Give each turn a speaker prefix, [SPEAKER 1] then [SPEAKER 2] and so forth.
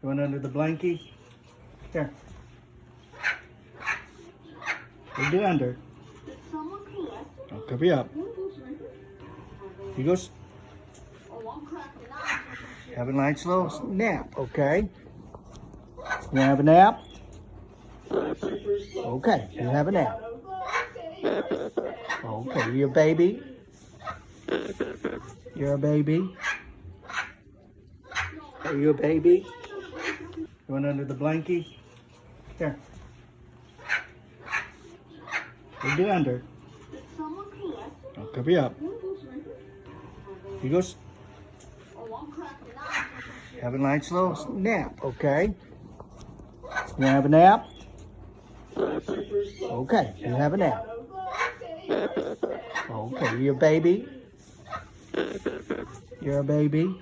[SPEAKER 1] Going under the blankie? Here. What do under? I'll cover you up. He goes. Have a nice little nap, okay? You have a nap? Okay, you have a nap. Okay, you're a baby? You're a baby? Are you a baby? Going under the blankie? Here. What do under? I'll cover you up. He goes. Have a nice little nap, okay? You have a nap? Okay, you have a nap. Okay, you're a baby? You're a baby?